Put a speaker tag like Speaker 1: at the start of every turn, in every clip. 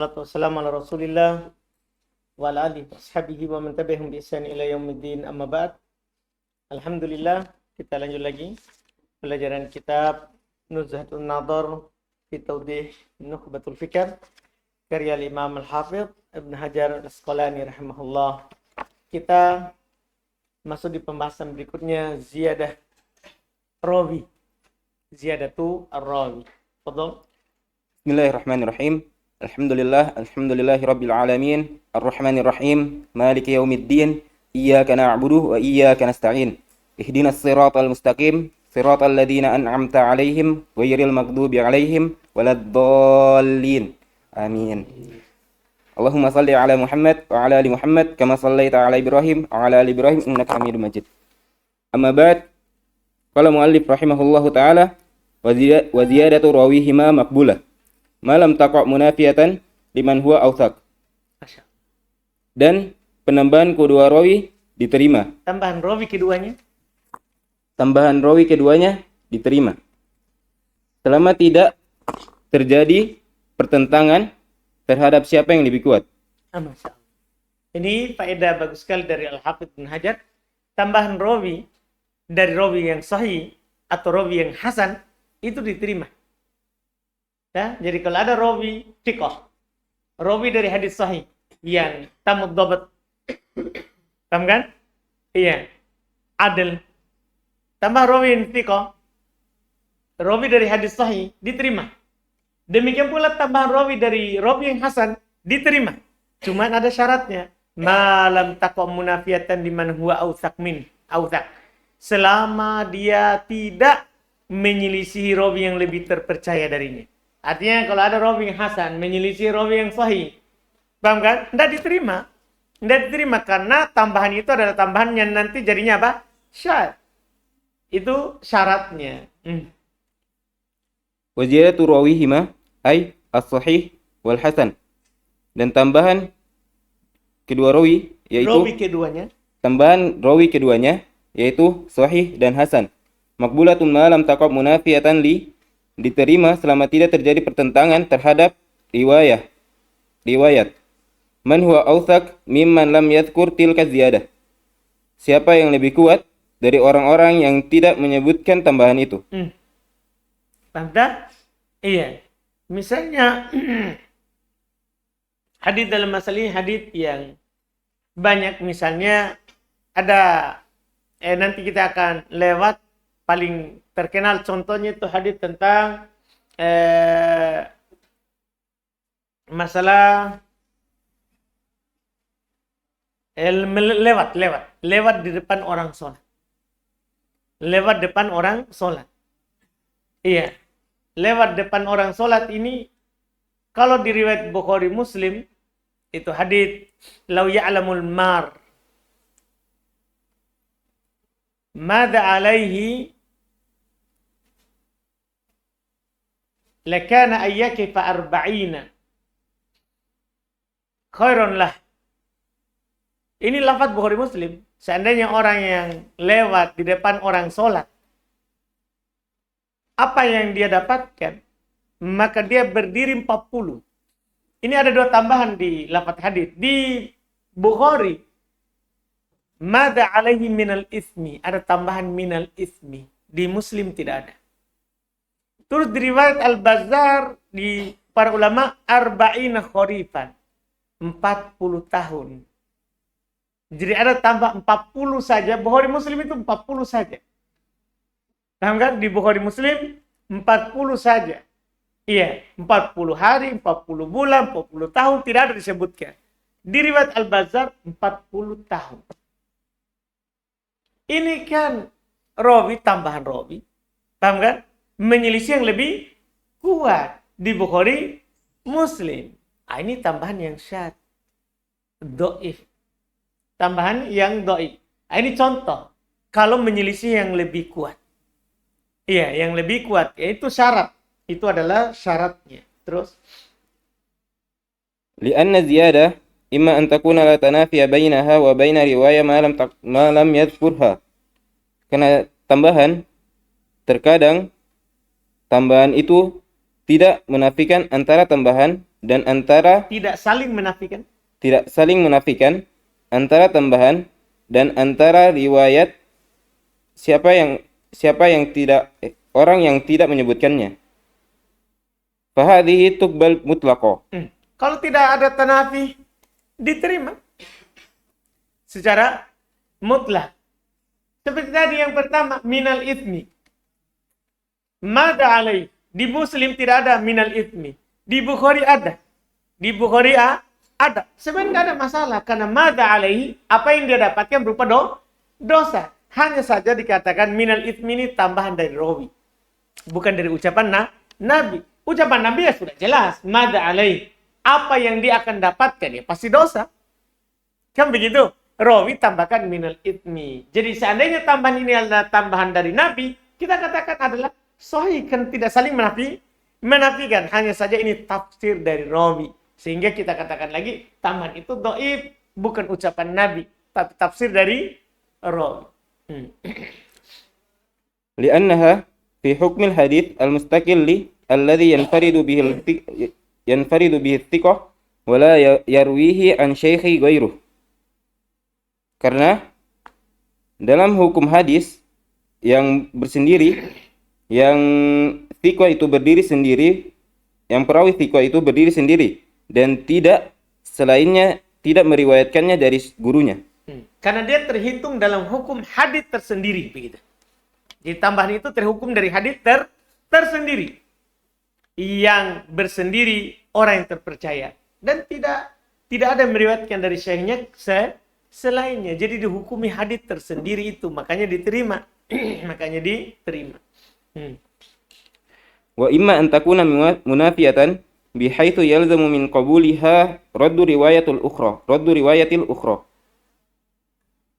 Speaker 1: Wassalamu ala Rasulillah wa ala alihi washabihi wa man tabi'ahum bi ihsan ila yaumiddin, amma ba'd. Alhamdulillah, kita lanjut lagi pelajaran kitab Nuzhatun Nadhar fi Tawdih Nukhbatul Fikr karya Imam Al-Hafidh Ibn Hajar Al-Asqalani rahimahullah. Kita masuk di pembahasan berikutnya, ziyadah rawi. Ziyadatu ar-rawi. Fadhal.
Speaker 2: Bismillahirrahmanirrahim. Alhamdulillahi rabbil alamin, arrahmanir rahim, maliki yaumiddin, iyyaka na'budu wa iyyaka nasta'in. Ihdinas siratal mustaqim, siratal ladzina an'amta 'alaihim ghairil maghdubi 'alaihim waladdallin. Amin. Allahumma shalli ala Muhammad wa ala ali Muhammad kama shallaita ala Ibrahim wa ala ali Ibrahim innaka Hamidum Majid. Amma ba'd. Qala muallif rahimahullahu ta'ala wa ziyadatu rawihima maqbulah. Malam taqa' munafiyatan liman huwa awthaq. Dan penambahan kedua rawi diterima.
Speaker 1: Tambahan rawi keduanya?
Speaker 2: Tambahan rawi keduanya diterima. Selama tidak terjadi pertentangan terhadap siapa yang lebih kuat.
Speaker 1: Masya Allah. Ini faedah bagus sekali dari Al-Hafidh Ibn Hajar. Tambahan rawi dari rawi yang sahih atau rawi yang hasan itu diterima. Ya, jadi kalau ada rawi thiqah, rawi dari hadis sahih yang tamud dhabt, paham kan? Iya, adil. Tambah rawi yang thiqah, rawi dari hadis sahih diterima. Demikian pula tambahan rawi dari rawi yang hasan diterima. Cuman ada syaratnya. Malam taqa' munafiyatan liman huwa awthaq min awthaq. Selama dia tidak menyelisihi rawi yang lebih terpercaya darinya. Artinya kalau ada rawi yang hasan menyelisih rawi yang sahih, paham kan? Tidak diterima. Tidak diterima karena tambahan itu adalah tambahan yang nanti jadinya apa? Syad. Itu syaratnya.
Speaker 2: Wa ziyadatu rawihima ay as-sahih wal hasan. Dan tambahan kedua rawi yaitu
Speaker 1: rawi keduanya.
Speaker 2: Tambahan rawi keduanya yaitu sahih dan hasan. Maqbulatun ma lam taqa' munafiyatan li, diterima selama tidak terjadi pertentangan terhadap riwayat. Man huwa awthaq mimman lam yadhkur tilka ziyadah. Siapa yang lebih kuat dari orang-orang yang tidak menyebutkan tambahan itu.
Speaker 1: Paham tak? Iya. Misalnya hadis dalam masalah ini hadis yang banyak, misalnya ada nanti kita akan lewat paling terkenal contohnya itu hadis tentang masalah lewat di depan orang sholat. Lewat depan orang sholat. Iya. Lewat depan orang sholat ini kalau di riwayat Bukhari Muslim itu hadis lau ya'lamul mar madza alaihi lakana ayyakifa arba'ina khairun lah. Ini lafaz Bukhari Muslim. Seandainya orang yang lewat di depan orang sholat, apa yang dia dapatkan? Maka dia berdiri 40. Ini ada dua tambahan di lafaz hadis. Di Bukhari, madza alaihi minal ismi. Ada tambahan minal ismi. Di Muslim tidak ada. Terus di riwayat Al-Bazzar di para ulama arba'ina kharifan. 40 tahun. Jadi ada tambah 40 saja. Bukhari Muslim itu 40 saja. Paham kan? Di Bukhari Muslim 40 saja. Iya, 40 hari, 40 bulan, 40 tahun tidak ada disebutkan. Di riwayat Al-Bazzar 40 tahun. Ini kan rawi, tambahan rawi. Paham kan? Menyelisih yang lebih kuat di Bukhari Muslim. Ini tambahan yang syad. Dhaif. Tambahan yang dhaif. Ini contoh. Kalau menyelisih yang lebih kuat. Iya, yang lebih kuat. Yaitu syarat. Itu adalah syaratnya. Terus.
Speaker 2: Lianna ziyadah imma an takuna la tanafiya bainaha wa baina riwayah ma lam yadhkurha. Karena tambahan terkadang tambahan itu tidak menafikan antara tambahan dan antara
Speaker 1: tidak saling menafikan,
Speaker 2: tidak saling menafikan, antara tambahan dan antara riwayat siapa yang tidak orang yang tidak menyebutkannya. Fahadhihi tuqbal mutlaqah.
Speaker 1: Kalau tidak ada tanafi, diterima secara mutlak. Seperti tadi yang pertama, minal ithmi. Mada alaih. Di Muslim tidak ada minal ithmi. Di Bukhari ada. Di Bukhari ada. Sebenarnya tidak ada masalah. Karena mada alaihi, apa yang dia dapatkan berupa dosa. Hanya saja dikatakan minal ithmi ini tambahan dari rawi. Bukan dari ucapan Nabi. Ucapan Nabi ya sudah jelas. Mada alaihi. Apa yang dia akan dapatkan ya pasti dosa. Kan begitu? Rawi tambahkan minal ithmi. Jadi seandainya tambahan ini adalah tambahan dari Nabi, kita katakan adalah sahih, kan tidak saling menafikan. Hanya saja ini tafsir dari rawi. Sehingga kita katakan lagi tambahan itu dhaif, bukan ucapan Nabi, tapi tafsir dari rawi.
Speaker 2: Li'annaha fi hukmil hadits al-mustaqilli alladhi yanfaridu bihi thiqah wa la yarwihi an syaikhi ghairuh. Karena dalam hukum hadis yang bersendiri, yang thiqah itu berdiri sendiri, yang perawi thiqah itu berdiri sendiri dan tidak selainnya tidak meriwayatkannya dari gurunya.
Speaker 1: Karena dia terhitung dalam hukum hadis tersendiri begitu. Jadi tambahan itu terhukum dari hadis tersendiri. Yang bersendiri orang yang terpercaya dan tidak ada yang meriwayatkan dari syekhnya selainnya. Jadi dihukumi hadis tersendiri itu, makanya diterima.
Speaker 2: Wa imma an takuna munafiyatan bihaitsu yalzamu min qabuliha raddu riwayatil ukhra.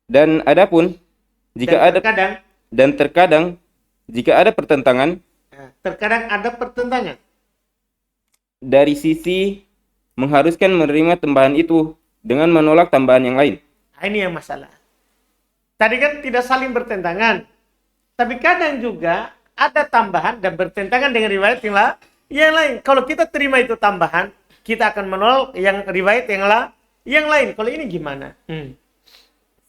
Speaker 2: Dan adapun terkadang jika ada pertentangan, dari sisi mengharuskan menerima tambahan itu dengan menolak tambahan yang lain.
Speaker 1: Ini yang masalah. Tadi kan tidak saling bertentangan. Tapi kadang juga ada tambahan dan bertentangan dengan riwayat yang lain. Kalau kita terima itu tambahan, kita akan menolak yang riwayat yang lain. Kalau ini gimana?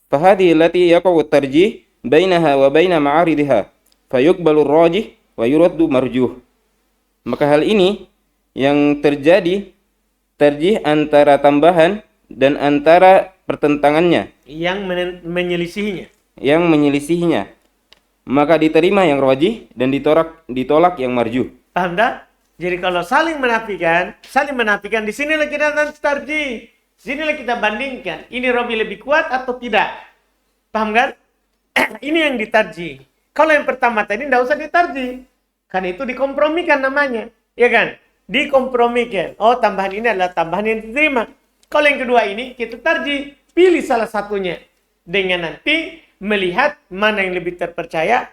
Speaker 2: Fahadhihi allati yaqa'u at-tarjih bainaha wa baina ma'aridha. Fayuqbalu ar-rajih wa yuraddu marjuh. Maka hal ini yang terjadi tarjih antara tambahan dan antara pertentangannya,
Speaker 1: yang
Speaker 2: menyelisihinya, maka diterima yang rajih dan ditolak yang marjuh.
Speaker 1: Paham tak? Jadi kalau saling menafikan di sinilah kita tarjih, sinilah kita bandingkan, ini rawi lebih kuat atau tidak. Paham kan? Ini yang ditarjih. Kalau yang pertama tadi tidak usah ditarjih, karena itu dikompromikan namanya, ya kan? Dikompromikan. Oh, tambahan ini adalah tambahan yang diterima. Kalau yang kedua ini kita tarjih, pilih salah satunya dengan nanti melihat mana yang lebih terpercaya,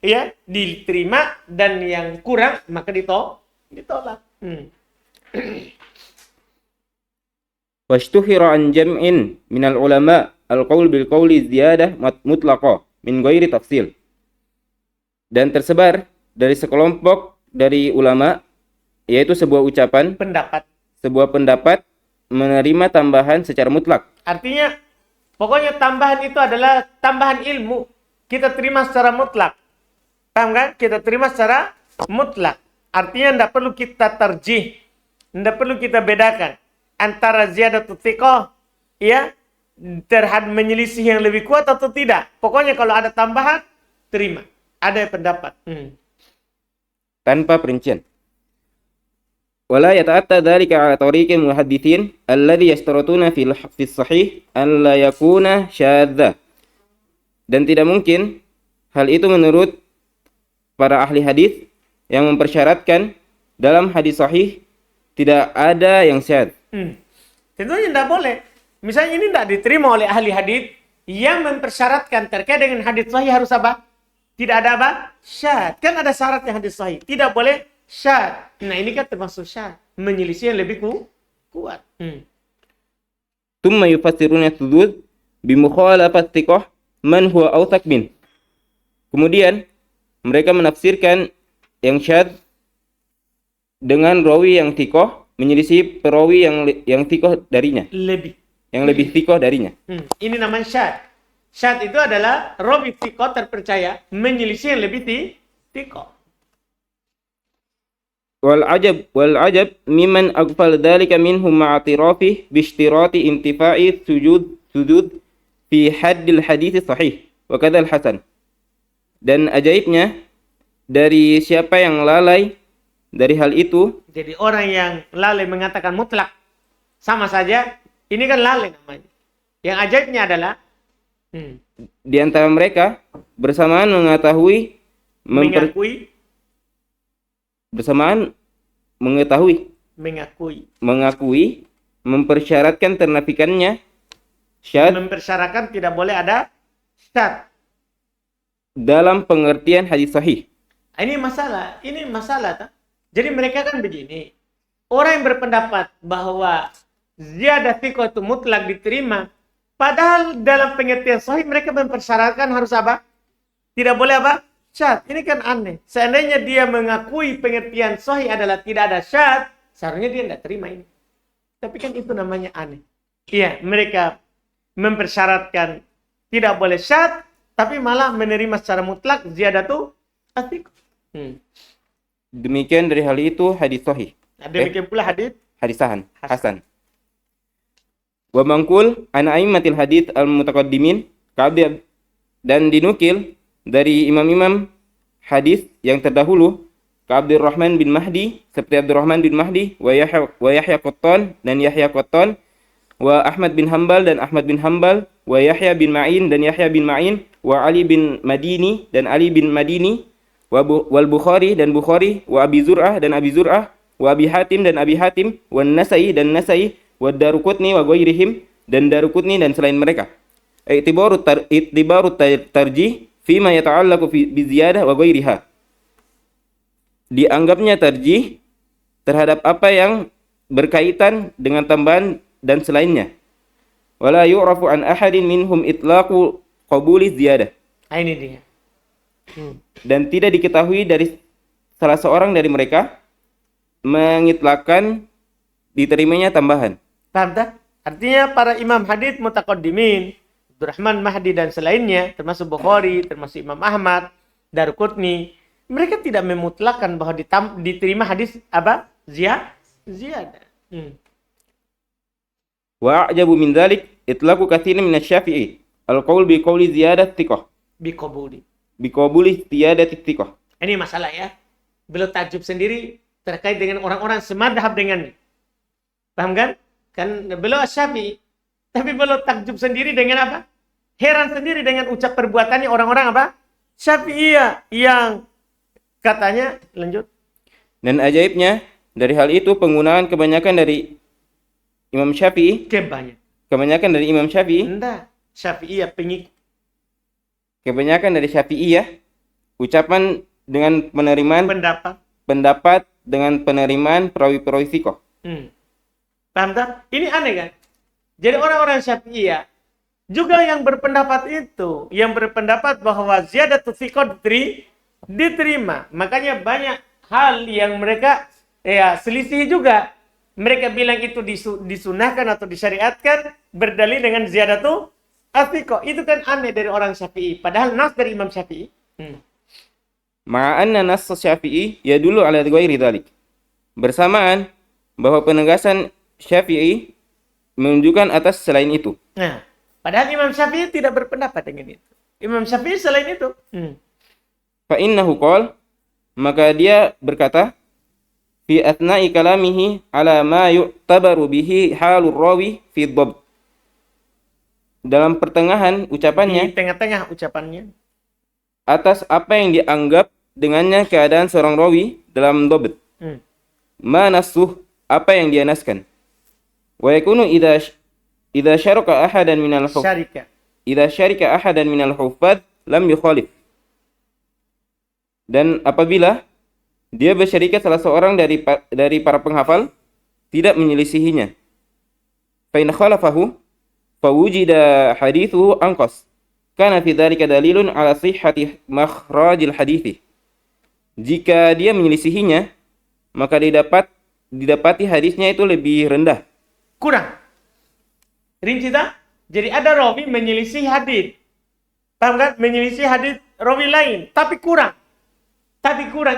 Speaker 1: ya, diterima, dan yang kurang maka ditolak.
Speaker 2: Washtuhira an jam'in minal ulama al-qaul bil qawli ziyadah mutlaqa min ghairi tafsil. Dan tersebar dari sekelompok dari ulama, yaitu sebuah pendapat menerima tambahan secara mutlak.
Speaker 1: Artinya pokoknya tambahan itu adalah tambahan ilmu, kita terima secara mutlak. Paham kan? Kita terima secara mutlak. Artinya tidak perlu kita tarjih, tidak perlu kita bedakan antara ziyadatu thiqah, ya, terhadap menyelisih yang lebih kuat atau tidak. Pokoknya kalau ada tambahan, terima. Ada pendapat.
Speaker 2: Tanpa perincian. Wala yata'atta dzalika 'ala tariqil muhadditsin alladhi yashtaratuna fi sahih an la yakuna syadza. Dan tidak mungkin hal itu menurut para ahli hadis yang mempersyaratkan dalam hadis sahih tidak ada yang syadz.
Speaker 1: Tentunya tidak boleh. Misalnya ini tidak diterima oleh ahli hadis yang mempersyaratkan terkait dengan hadis sahih harus apa? Tidak ada apa? Syadz. Kan ada syaratnya hadis sahih. Tidak boleh syadz. Nah ini kan termasuk syadz. Menyelisih yang lebih kuat.
Speaker 2: Thumma yufassiruna tsudud bimukhalafat thiqah man huwa awthaq min. Kemudian mereka menafsirkan yang syadz dengan rawi yang thiqah, menyelisih perawi yang thiqah darinya,
Speaker 1: Lebih.
Speaker 2: yang lebih thiqah darinya.
Speaker 1: Ini namanya syad. Syad itu adalah rawi thiqah terpercaya menyelisih yang lebih thiqah.
Speaker 2: Wal ajab mimman aghfal dzalika minhum ma'atirafih bi ishtirati intifa'i sujud fi haddil hadits sahih wa kadzal hasan. Dan ajaibnya dari siapa yang lalai dari hal itu.
Speaker 1: Jadi orang yang lalai mengatakan mutlak sama saja, ini kan lalai namanya. Yang ajaibnya adalah
Speaker 2: di antara mereka bersamaan mengetahui mengakui mempersyaratkan ternafikannya syad,
Speaker 1: mempersyaratkan tidak boleh ada syad
Speaker 2: dalam pengertian hadis sahih.
Speaker 1: Ini masalah tak? Jadi mereka kan begini, orang yang berpendapat bahwa ziyadah thiqah itu mutlak diterima, padahal dalam pengertian sahih mereka mempersyaratkan harus apa? Tidak boleh apa? Syad. Ini kan aneh. Seandainya dia mengakui pengertian sahih adalah tidak ada syad, seharusnya dia tidak terima ini. Tapi kan itu namanya aneh. Iya, mereka mempersyaratkan tidak boleh syad, tapi malah menerima secara mutlak ziyadah itu thiqah.
Speaker 2: Demikian dari hal itu hadis sahih.
Speaker 1: Demikian pula hadis
Speaker 2: hasan. Wa mangkul an a'immatil hadits al-mutaqaddimin dan dinukil dari imam-imam hadis yang terdahulu ka Abdurrahman bin Mahdi, seperti Abdurrahman bin Mahdi, wa Yahya Qattan dan Yahya Qattan, wa Ahmad bin Hanbal dan Ahmad bin Hanbal, wa Yahya bin Ma'in dan Yahya bin Ma'in, wa Ali bin Madini dan Ali bin Madini, wal Bukhari dan Bukhari, wa Abi Zur'ah dan Abi Zur'ah, wa Abi Hatim dan Abi Hatim, wa Nasai dan Nasai, wa Daruqutni wa ghairihim dan Daruqutni dan selain mereka. I'tibaru tarjih fima yata'allaqu bi ziyadah wa ghairiha. Dianggapnya tarjih terhadap apa yang berkaitan dengan tambahan dan selainnya. Wala yu'rafu an ahadin minhum itlaqu qabuli ziyadah.
Speaker 1: Ini dia.
Speaker 2: Dan tidak diketahui dari salah seorang dari mereka mengitlakkan diterimanya tambahan.
Speaker 1: Paham tak? Artinya para imam hadits mutaqaddimin, Abdurrahman Mahdi dan selainnya, termasuk Bukhari, termasuk Imam Ahmad, Daruqutni, mereka tidak memutlakkan bahwa diterima hadis apa? Ziyadah.
Speaker 2: Wa a'jabu min dzalik itlaqu katsirin min asy-Syafi'i al-qaul bi qauli ziyadah thiqah. Biqabuli ziyadati thiqah.
Speaker 1: Ini masalah ya. Beliau takjub sendiri terkait dengan orang-orang semadhab dengannya. Paham kan? Kan beliau Syafi'i, tapi beliau takjub sendiri dengan apa? Heran sendiri dengan ucap perbuatannya orang-orang apa? Syafi'iyah yang katanya, lanjut.
Speaker 2: Dan ajaibnya dari hal itu penggunaan kebanyakan dari Imam Syafi'i. Kebanyakan dari Imam Syafi'i.
Speaker 1: Enggak, Syafi'iyah pengikut.
Speaker 2: Kebanyakan dari Syafi'iyah ucapan dengan penerimaan pendapat dengan penerimaan perawi-perawi thiqah.
Speaker 1: Paham tak? Ini aneh kan? Jadi orang-orang Syafi'iyah juga yang berpendapat itu, yang berpendapat bahwa ziyadatu thiqah diterima. Makanya banyak hal yang mereka selisih juga. Mereka bilang itu disunahkan atau disyariatkan berdalil dengan ziyadatu thiqah. Itu kan aneh dari orang Syafi'i. Padahal nas dari Imam Syafi'i.
Speaker 2: Ma'anna nas Syafi'i yadullu ala ghairi dzalik. Bersamaan bahwa penegasan Syafi'i menunjukkan atas selain itu.
Speaker 1: Nah, padahal Imam Syafi'i tidak berpendapat dengan itu. Imam Syafi'i selain itu.
Speaker 2: Fa innahu qala, maka dia berkata fi athna'i kalamihi ala ma yu'tabaru bihi halur rawi fi dhabt. Dalam pertengahan ucapannya,
Speaker 1: di tengah-tengah ucapannya,
Speaker 2: atas apa yang dianggap dengannya keadaan seorang rawi dalam dhabt. Ma nasuh, apa yang dia naskan. Wa yakunu idza syaraka ahadan minal huffaz lam yukhalif. Dan apabila dia bersyarikat salah seorang dari para penghafal, tidak menyelisihinya. Fa in khalafahu fawujida hadithuhu anqas. Kana fi dzalika dalilun ala sihhati makhrajil hadithi. Jika dia menyelisihinya, maka didapat didapati hadisnya itu lebih rendah.
Speaker 1: Kurang. Rinci tak? Jadi ada rawi menyelisih hadis. Paham kan? Menyelisih hadis rawi lain. Tapi kurang.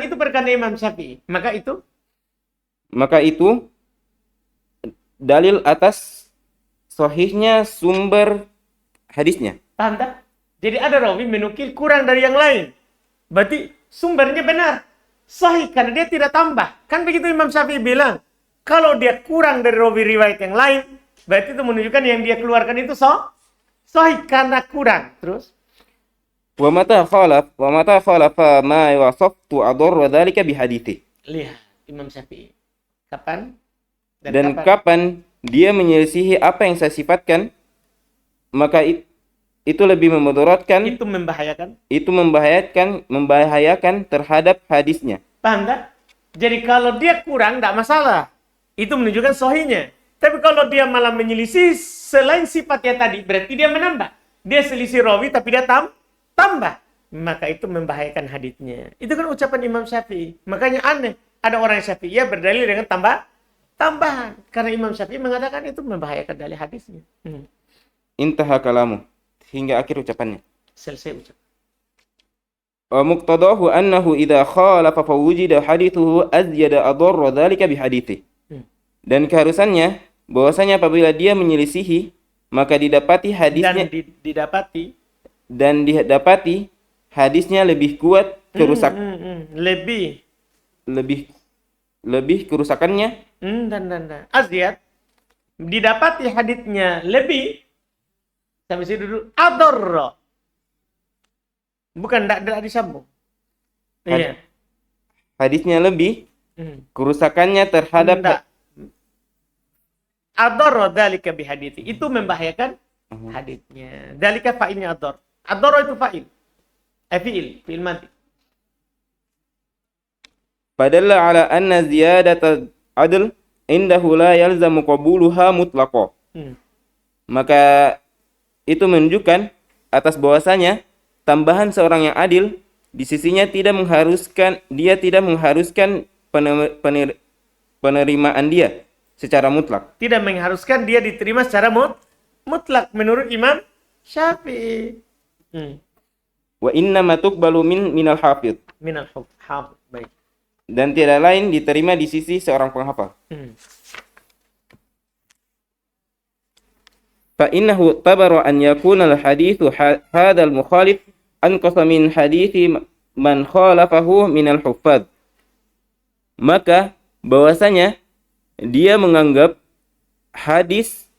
Speaker 1: Itu perkara Imam Syafi'i. Maka itu dalil atas sahihnya sumber hadisnya. paham tak? Jadi ada rawi menukil kurang dari yang lain. Berarti sumbernya benar. Sahih karena dia tidak tambah. Kan begitu Imam Syafi'i bilang. Kalau dia kurang dari rawi riwayat yang lain, berarti itu menunjukkan yang dia keluarkan itu sahih karena kurang. Terus
Speaker 2: Wa mata khalafa ma wasaftu adarra dzalika bihadithi.
Speaker 1: lihat Imam Syafi'i. Kapan?
Speaker 2: Dan kapan dia menyelisihi apa yang saya sifatkan, maka itu lebih memudaratkan,
Speaker 1: Itu
Speaker 2: membahayakan terhadap hadisnya.
Speaker 1: paham tak? Jadi kalau dia kurang, tidak masalah. Itu menunjukkan sahihnya. Tapi kalau dia malah menyelisih selain sifatnya tadi, berarti dia menambah. Dia selisih rawi, tapi dia tambah. Maka itu membahayakan hadisnya. Itu kan ucapan Imam Syafi'i. Makanya aneh. Ada orang Syafi'iyah berdalil dengan tambahan. Karena Imam Syafi'i mengatakan itu membahayakan dalil hadisnya.
Speaker 2: Intaha kalamu. Hingga akhir ucapannya.
Speaker 1: Selesai ucapan.
Speaker 2: Wa muqtadahu annahu idza khalafa fawujida hadithuhu azyada adarra dzalika bihadithi. Dan keharusannya bahwasanya apabila dia menyelisihi maka didapati hadisnya dan didapati hadisnya lebih kuat lebih kerusakannya
Speaker 1: Azyad didapati hadisnya lebih sampai sini dulu adarra. Bukan tidak disambung. Iya.
Speaker 2: Hadisnya lebih kerusakannya terhadap
Speaker 1: Ador dalika bihadithi. Itu membahayakan hadisnya. Dalika fa'ilnya ador. Ador itu fa'il. Fi'il mati.
Speaker 2: Padalla ala anna ziyadata adl indahu la yalzamu qabuluha mutlaqo. Maka itu menunjukkan atas bahwasanya tambahan seorang yang adil di sisinya tidak mengharuskan penerimaan dia secara mutlak.
Speaker 1: Tidak mengharuskan dia diterima secara mutlak menurut Imam Syafi'i.
Speaker 2: Wa inna ma tuqbalu minal hafidh.
Speaker 1: Minal hafidh. Baik.
Speaker 2: Dan tidak lain diterima di sisi seorang penghafal. Fa innahu tabara an yakuna al-hadithu hadzal mukhalif anqasa min hadithi man khalafahu minal huffaz. Maka bahwasanya dia menganggap hadis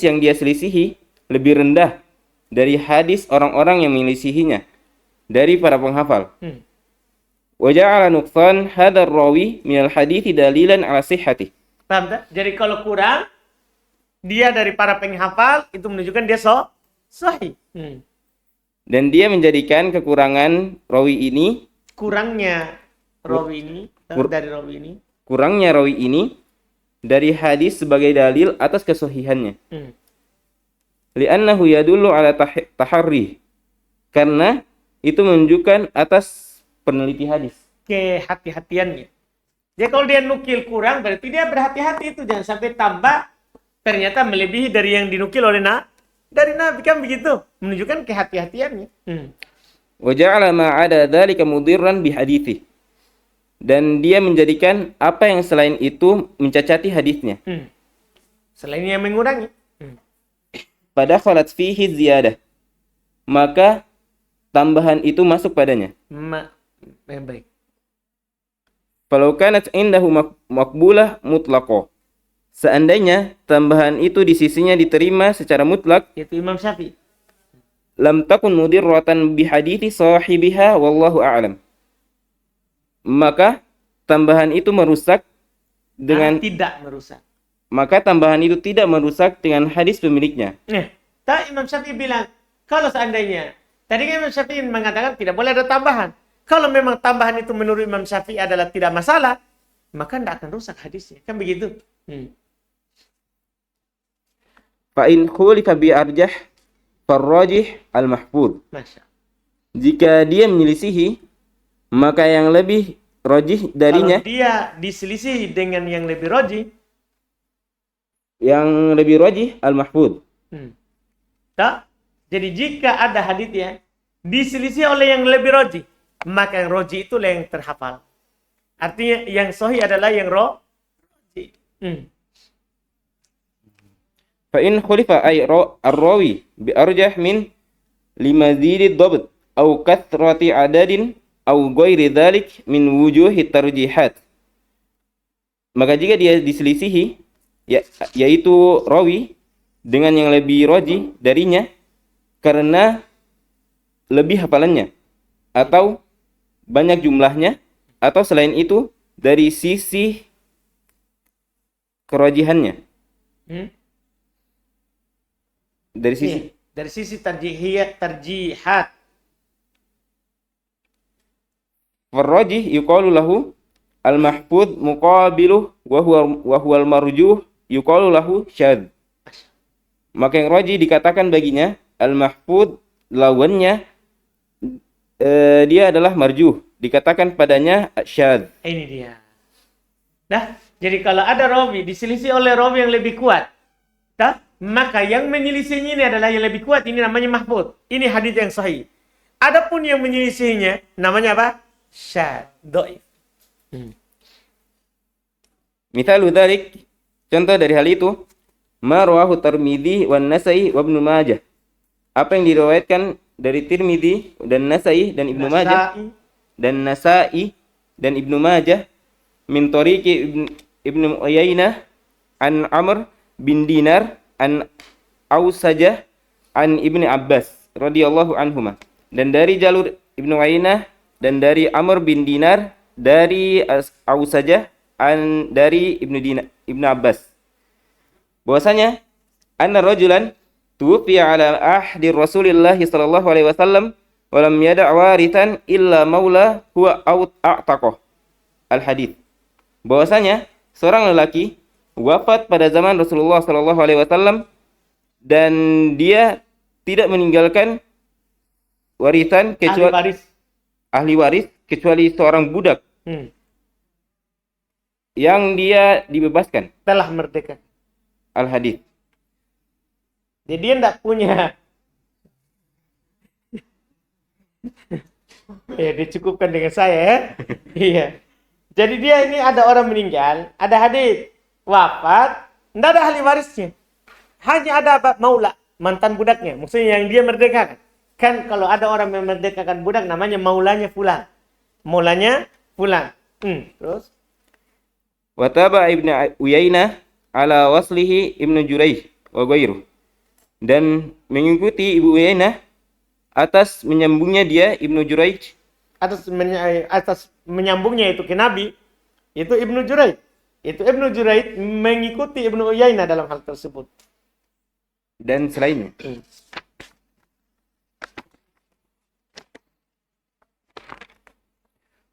Speaker 2: yang dia selisihi lebih rendah dari hadis orang-orang yang menyelisihinya dari para penghafal. Wa ja'ala nuqsan hadzal rawi minal hadithi dalilan ala sihhati.
Speaker 1: Paham tak? Jadi kalau kurang dia dari para penghafal itu menunjukkan dia sahih.
Speaker 2: Dan dia menjadikan kekurangan rawi ini kurangnya rawi ini dari hadis sebagai dalil atas kesahihannya. Li'annahu yadullu ala taharri. Karena itu menunjukkan atas peneliti hadis.
Speaker 1: Kehati-hatiannya. Jadi kalau dia nukil kurang berarti dia berhati-hati itu. Jangan sampai tambah ternyata melebihi dari yang dinukil oleh dari Nabi. Kan begitu. Menunjukkan kehati-hatiannya.
Speaker 2: Wa ja'ala ma'ada dzalika mudirran bihadithi. Dan dia menjadikan apa yang selain itu mencacati hadisnya.
Speaker 1: Selain yang mengurangi.
Speaker 2: Pada khalat fihi ziyadah. Maka tambahan itu masuk padanya.
Speaker 1: Baik.
Speaker 2: Falau kanat indahu maqbulah mutlaqah. Seandainya tambahan itu di sisinya diterima secara mutlak,
Speaker 1: Itu Imam Syafi'i.
Speaker 2: Lam takun mudirratan bihadithi sahibiha wallahu a'lam. Maka tambahan itu merusak dengan
Speaker 1: tidak merusak.
Speaker 2: Maka tambahan itu tidak merusak dengan hadis pemiliknya.
Speaker 1: Imam Syafi'i bilang, kalau seandainya tadi kan Imam Syafi'i mengatakan tidak boleh ada tambahan. Kalau memang tambahan itu menurut Imam Syafi'i adalah tidak masalah, maka tidak akan rusak hadisnya. Kan begitu.
Speaker 2: Fa in khulifa bi arjah farrajih al-mahfuz.
Speaker 1: Masya.
Speaker 2: Jika dia menyelisihi, maka yang lebih rajih darinya,
Speaker 1: Kalau dia diselisih dengan yang lebih rajih,
Speaker 2: yang lebih rajih al-mahfudz.
Speaker 1: tak? Jadi jika ada hadits ya diselisih oleh yang lebih rajih, maka yang rajih itulah yang terhafal. Artinya yang sahih adalah yang rajih.
Speaker 2: Fa in khulifa ay ar-rawi bi arjah min limazidi dhabt aw kathrati adadin aw ghairi dhalik min wujuhi tarjihat. Maka jika dia diselisihi, yaitu rawi dengan yang lebih rajih darinya karena lebih hafalannya atau banyak jumlahnya, atau selain itu dari sisi kerajihannya. Dari sisi
Speaker 1: tarjihat.
Speaker 2: farrajih yuqalu lahu al-mahfudz muqabiluh wa huwa al-marjuh yuqalu lahu syadz. Maka yang rajih dikatakan baginya al-mahfudz, lawannya dia adalah marjuh, dikatakan padanya syadz.
Speaker 1: Ini dia. Nah, jadi kalau ada rawi diselisih oleh rawi yang lebih kuat, maka yang menyelisihinya ini adalah yang lebih kuat, ini namanya mahfudz. Ini hadis yang sahih. Adapun yang menyelisihinya namanya apa? Syadz, dhaif.
Speaker 2: Mithalu dzalik, contoh dari hal itu, ma rawahu Tirmidzi wan Nasa'i wa Ibnu Majah. Apa yang diriwayatkan dari Tirmidzi dan Nasa'i dan Ibnu Majah dan Ibnu Majah min tariqi Ibnu Uyainah an Amr bin Dinar an Ausajah an Ibnu Abbas radhiyallahu anhuma, dan dari jalur Ibnu Uyainah dan dari Amr bin Dinar dari Ausajah dari Ibnu Abbas, bahwasanya anna rajulan tuwfiya ala ahdi Rasulillah sallallahu alaihi wasallam wa lam yada' warithan illa maula huwa a'taqah. Al-hadits. Bahwasanya seorang lelaki wafat pada zaman Rasulullah sallallahu alaihi wasallam dan dia tidak meninggalkan warisan kecuali ahli waris kecuali seorang budak yang dia dibebaskan,
Speaker 1: telah merdeka.
Speaker 2: Al-hadits.
Speaker 1: Jadi dia tidak punya. Ya, dicukupkan dengan saya ya. Iya. Jadi dia ini ada orang meninggal, ada hadis wafat, tidak ada ahli warisnya. Hanya ada maula, mantan budaknya. Maksudnya yang dia merdekakan. Kan kalau ada orang yang merdekakan budak namanya maulanya fulan. Maulanya fulan. Terus
Speaker 2: Wa taba Ibnu Uyainah ala waslihi Ibnu Jurayj wa ghairuh. Dan mengikuti Ibu Uyainah atas menyambungnya dia Ibnu Jurayj,
Speaker 1: atas menyambungnya itu ke Nabi, itu Ibnu Jurayj. Itu Ibnu Jurayj mengikuti Ibnu Uyainah dalam hal tersebut.
Speaker 2: Dan selainnya.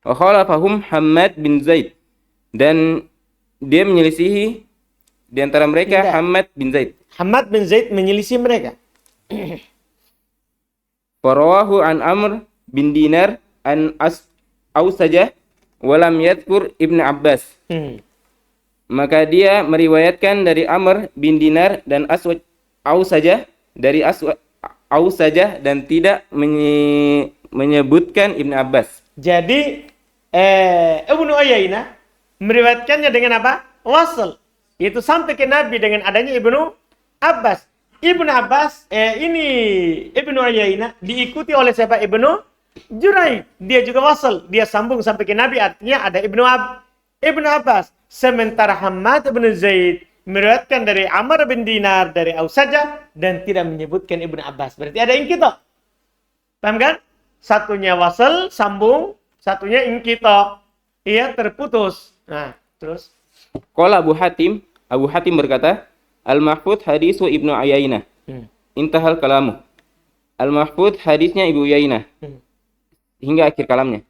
Speaker 2: Wa khalafahum Hammad bin Zaid, dan dia menyelisihi di antara mereka Hammad bin Zaid.
Speaker 1: Hammad bin Zaid menyelisih mereka.
Speaker 2: Farawahu an Amr bin Dinar an Ausajah walam yadhkur Ibnu Abbas. Maka dia meriwayatkan dari Amr bin Dinar dan Ausajah dari Ausajah dan tidak menyebutkan Ibnu Abbas.
Speaker 1: Jadi Ibnu Uyainah meriwayatkannya dengan apa? Wasl. Itu sampai ke Nabi dengan adanya Ibnu Abbas. Ibnu Abbas ini Ibnu Uyainah diikuti oleh siapa? Ibnu Jurayj. Dia juga wasl. Dia sambung sampai ke Nabi, artinya ada Ibnu Abbas. Sementara Hammad bin Zaid meriwayatkan dari Amr bin Dinar dari Ausajah dan tidak menyebutkan Ibnu Abbas. Berarti ada inqita'. Paham kan? Satunya wasl sambung, satunya inqita'. Iya, terputus. Nah, terus
Speaker 2: Qala Abu Hatim berkata, Al-Mahfudz hadisu Ibnu Uyainah. Intahal kalamu. Al-Mahfudz hadisnya Ibnu Uyainah. Hingga akhir kalamnya.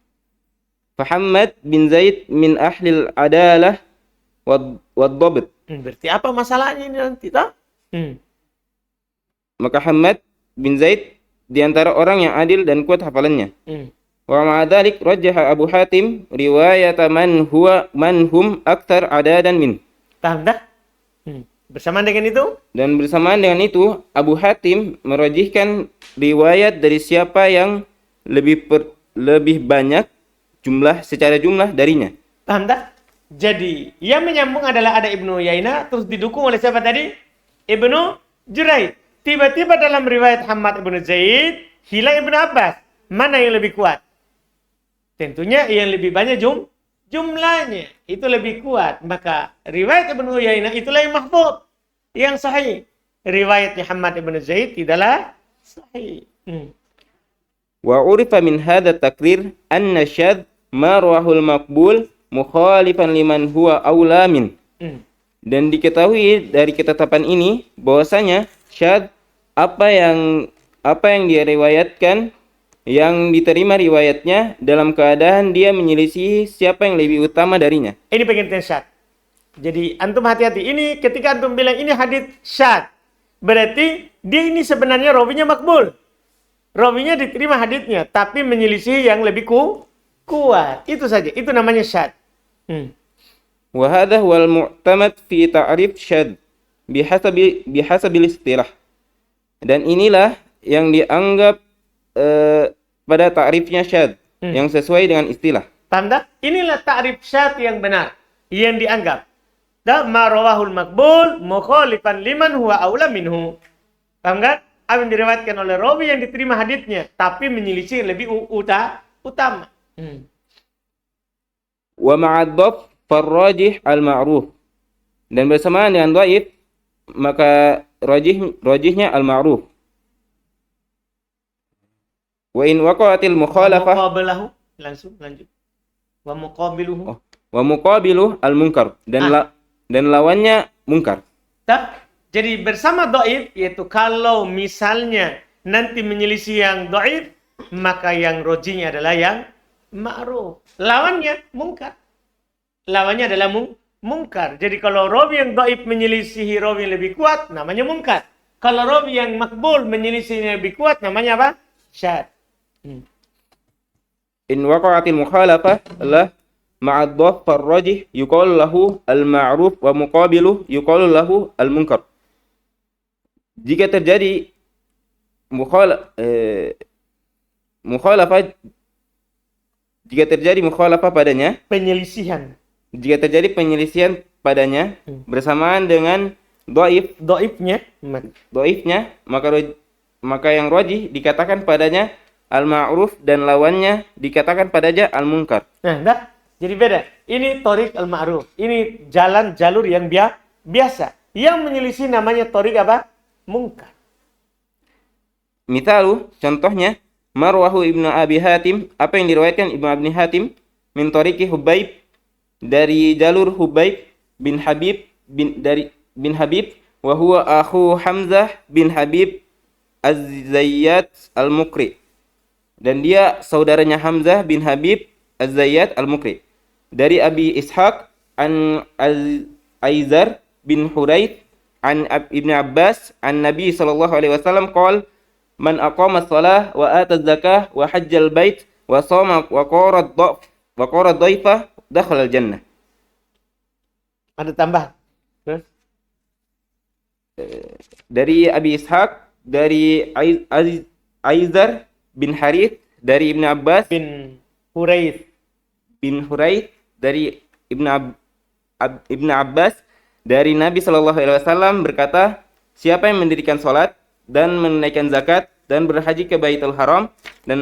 Speaker 2: Fahammad bin Zaid min ahlil adalah wad-dhabt.
Speaker 1: Berarti apa masalahnya ini nanti, tak?
Speaker 2: Maka Hammad bin Zaid di antara orang yang adil dan kuat hafalannya. Wa ma'a dzalik rajjaha Abu Hatim riwayat man hum aktsar adadan min.
Speaker 1: Paham dah? Bersamaan dengan itu,
Speaker 2: Dan bersamaan dengan itu, Abu Hatim merajihkan riwayat dari siapa yang lebih banyak secara jumlah darinya.
Speaker 1: paham tak? Jadi, yang menyambung adalah ada Ibnu Uyainah, terus didukung oleh siapa tadi? Ibnu Juraid. Tiba-tiba dalam riwayat Hammad Ibnu Zaid, hilang Ibnu Abbas. Mana yang lebih kuat? Tentunya yang lebih banyak jumlahnya. Itu lebih kuat. Maka riwayat Ibnu Uyainah itulah yang mahfuz, yang sahih. Riwayatnya Hammad Ibnu Zaid tidaklah sahih.
Speaker 2: Wa urifa min hadha takrir anna syadz ma rawahul maqbul mukhalifan liman huwa aula min. Dan diketahui dari ketetapan ini bahwasanya syadz apa yang dia riwayatkan, yang diterima riwayatnya dalam keadaan dia menyelisihi siapa yang lebih utama darinya.
Speaker 1: Ini pengertian syadz. Jadi antum hati-hati. Ini ketika antum bilang ini hadits syadz, berarti dia ini sebenarnya rawinya makbul. Rawinya diterima haditsnya, tapi menyelisihi yang lebih kuat. Itu saja. Itu namanya syadz.
Speaker 2: Wa hadha huwal mu'tamad fi ta'rif syadz bihasabil istilah. Dan inilah yang dianggap pada ta'rifnya syadz, yang sesuai dengan istilah.
Speaker 1: Paham tak? Inilah ta'rif syadz yang benar, yang dianggap. Da ma rawahul maqbul mukhalifan liman huwa aula minhu. Paham kan? Apa yang diriwayatkan oleh rawi yang diterima haditsnya, tapi menyelisih lebih utama.
Speaker 2: Wa ma'ad-dhaf farrajih al-ma'ruf. Dan bersamaan dengan dhaif, maka rajihnya al-ma'ruf. Wa in waqa'atil mukhalafah,
Speaker 1: Muqabilahu, langsung lanjut. Wa muqabiluhu.
Speaker 2: Wa muqabiluh al-munkar. Dan lawannya munkar.
Speaker 1: Jadi bersama dhaif, yaitu kalau misalnya nanti menyelisih yang dhaif, maka yang rajihnya adalah yang ma'ruf. Lawannya munkar. Lawannya adalah munkar. Jadi kalau rawi yang dhaif menyelisihi rawi yang lebih kuat, namanya munkar. Kalau rawi yang makbul menyelisihi yang lebih kuat, namanya apa? Syadz.
Speaker 2: In waqa'atil mukhalafah lah ma'ad dhaf farrajih yuqalu lahu al-ma'ruf wa muqabiluh yuqalu lahu al-munkar. Jika terjadi mukhalafah padanya,
Speaker 1: Penyelisihan.
Speaker 2: jika terjadi penyelisihan padanya bersamaan dengan
Speaker 1: Dhaifnya,
Speaker 2: maka yang rajih dikatakan padanya al-ma'ruf dan lawannya dikatakan padanya al-munkar.
Speaker 1: Nah, jadi beda. Ini thoriq al-ma'ruf. Ini jalur yang biasa. Yang menyelisih namanya thoriq apa? Munkar.
Speaker 2: Mithalu, contohnya, marwahu Ibnu Abi Hatim, apa yang diriwayatkan Ibnu Abi Hatim min thariqi Hubaib, dari jalur Hubaib bin Habib bin Habib, wa huwa akhu Hamzah bin Habib Az-Zayyat Al-Mukri. Dan dia saudaranya Hamzah bin Habib Az-Zayyat Al-Mukri. Dari Abi Ishaq an Aizar bin Hurayth an Ibn Abbas an Nabi sallallahu alaihi wasallam qala man aqama as-salah wa ata az-zakah wa hajjal bait wa shama wa qara dhaifa dakhala al-jannah.
Speaker 1: Ada tambah. Terus?
Speaker 2: Dari Abi Ishaq, dari Aizar bin Harith, dari Ibn Abbas
Speaker 1: Bin Hurayth,
Speaker 2: dari Ibn Abbas, dari Nabi Shallallahu Alaihi Wasallam berkata, siapa yang mendirikan sholat dan menunaikan zakat dan berhaji ke Baitul Haram dan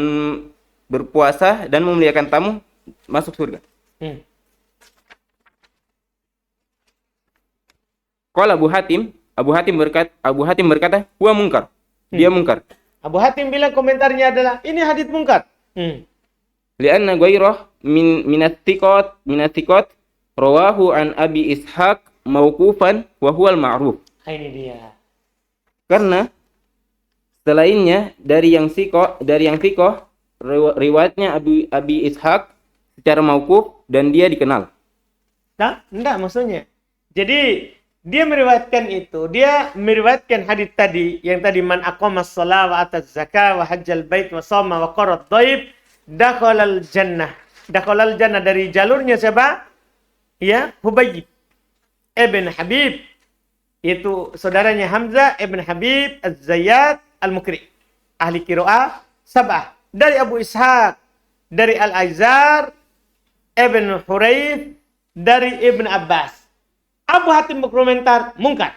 Speaker 2: berpuasa dan memuliakan tamu, masuk surga. Qala Abu Hatim berkata, huwa munkar. Dia munkar.
Speaker 1: Abu Hatim bilang komentarnya adalah ini hadits munkar.
Speaker 2: Lianna ghairah minat thiqat rawahu an Abi Ishaq mauqufan wa huwal ma'ruf.
Speaker 1: Ini dia.
Speaker 2: Karena selainnya dari yang thiqah riwayatnya Abi Ishaq secara mauquf dan dia dikenal.
Speaker 1: Nah, enggak maksudnya. Jadi dia meriwayatkan itu, dia meriwayatkan hadits tadi yang tadi man aqamas shalah wa ataz zakah wa hajjal bait wa shama wa qara dhaif, dakhalal jannah. Dakhalal jannah dari jalurnya siapa? Ya, Hubayb ibn Habib. Itu saudaranya Hamzah ibn Habib Az-Zayyad Al-Mukri. Ahli qiraah sab'ah. Dari Abu Ishaq, dari Al-Aizar ibn Hurayth, dari Ibn Abbas. Abu Hatim berkomentar mungkar.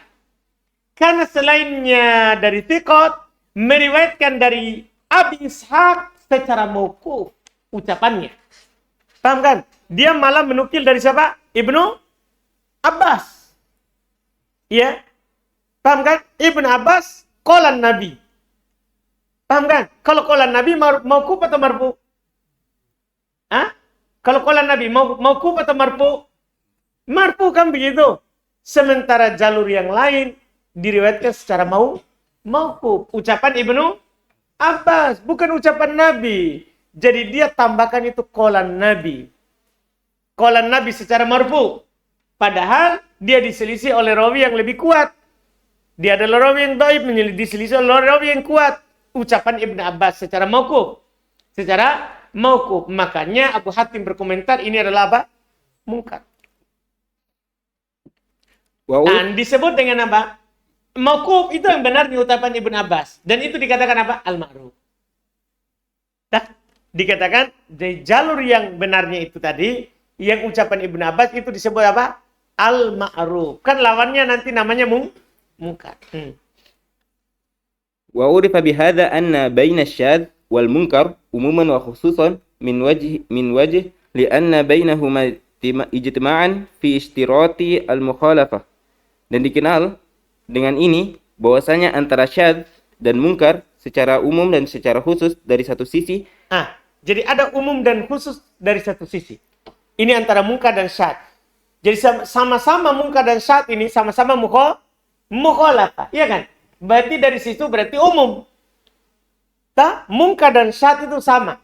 Speaker 1: Karena selainnya dari Thiqat meriwayatkan dari Abi Ishaq secara mauquf ucapannya. Paham kan? Dia malah menukil dari siapa? Ibnu Abbas. Ya. Paham kan? Ibnu Abbas qalan Nabi. Paham kan? Kalau qalan Nabi mauquf atau marfu? Hah? Kalau qalan Nabi mauquf atau marfu? Marfu kan begitu. Sementara jalur yang lain diriwayatkan secara mauquf. Ucapan Ibnu Abbas, bukan ucapan Nabi. Jadi dia tambahkan itu qalan Nabi. Qalan Nabi secara marfu. Padahal dia diselisih oleh rawi yang lebih kuat. Dia adalah rawi yang dhaif, diselisih oleh rawi yang kuat. Ucapan Ibnu Abbas secara mauquf. Secara mauquf. Makanya Abu Hatim berkomentar ini adalah apa? Mungkar. Dan disebut dengan apa? Mauquf itu yang benarnya ucapan Ibnu Abbas. Dan itu dikatakan apa? Al-ma'ruf. Dikatakan dari jalur yang benarnya itu tadi, yang ucapan Ibnu Abbas itu disebut apa? Al-ma'ruf. Kan lawannya nanti namanya mungkar.
Speaker 2: Wa urifa bihadza anna baina asy-syadz wal munkar umuman wa khususan min wajh li'anna bainahuma ijtima'an fi ishtirati al-mukhalafah. Dan dikenal dengan ini bahwasanya antara syadz dan munkar secara umum dan secara khusus dari satu sisi.
Speaker 1: Jadi ada umum dan khusus dari satu sisi. Ini antara munkar dan syadz. Jadi sama-sama munkar dan syadz ini sama-sama mukhalafah, iya kan? Berarti dari situ berarti umum. Munkar dan syadz itu sama.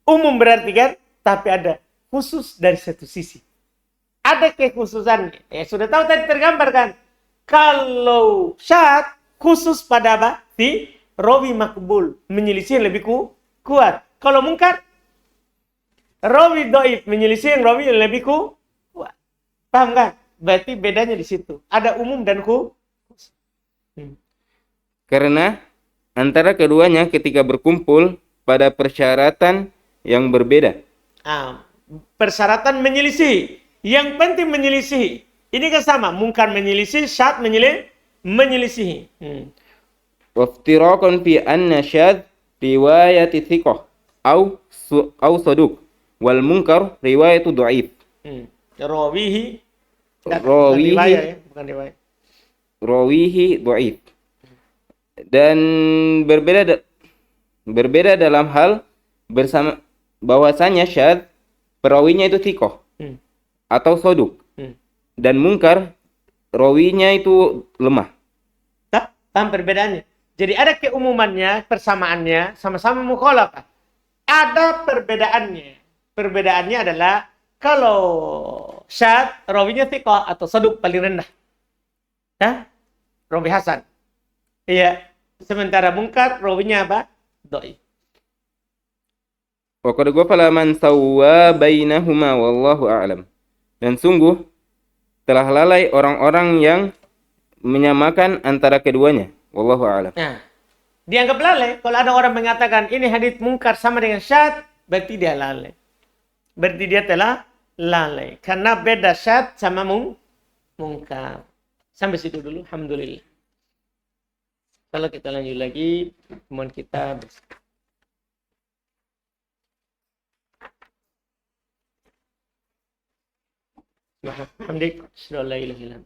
Speaker 1: Umum berarti kan, tapi ada khusus dari satu sisi. Ada kekhususannya. Ya sudah tahu tadi tergambar kan? Kalau syadz khusus pada apa? Di rawi makbul, menyelisih lebih kuat. Kalau munkar, rawi dhaif menyelisih rawi yang lebih kuat. Paham kan? Berarti bedanya di situ. Ada umum dan khusus.
Speaker 2: Karena antara keduanya ketika berkumpul pada persyaratan yang berbeda.
Speaker 1: Persyaratan menyelisih. Yang penting menyelisih. Ini kan sama. Munkar menyelisih, syadz menyelisih.
Speaker 2: Waftiraqan fi anna syadz riwayat thiqah au saduq wal munkar riwayatu dhaif.
Speaker 1: Rawihi
Speaker 2: dhaif. Dan berbeda dalam hal bersama bahwasanya syadz perawinya itu thiqah atau saduq. Dan munkar rawinya itu lemah.
Speaker 1: Paham perbedaannya? Jadi ada keumumannya, persamaannya, sama-sama mukhalafah. Ada perbedaannya. Perbedaannya adalah kalau syadz rawinya thiqah atau saduq paling rendah. Rawi hasan. Iya. Sementara munkar rawinya apa? Dhaif.
Speaker 2: Wa qad ghafala man sawwa bainahuma wallahu a'lam. Dan sungguh telah lalai orang-orang yang menyamakan antara keduanya. Wallahu a'lam.
Speaker 1: Dianggap lalai. Kalau ada orang mengatakan ini hadits munkar sama dengan syadz, berarti dia lalai. Berarti dia telah lalai. Karena beda syadz sama munkar. Sampai situ dulu. Alhamdulillah. Kalau kita lanjut lagi, temuan kita Alhamdulillah.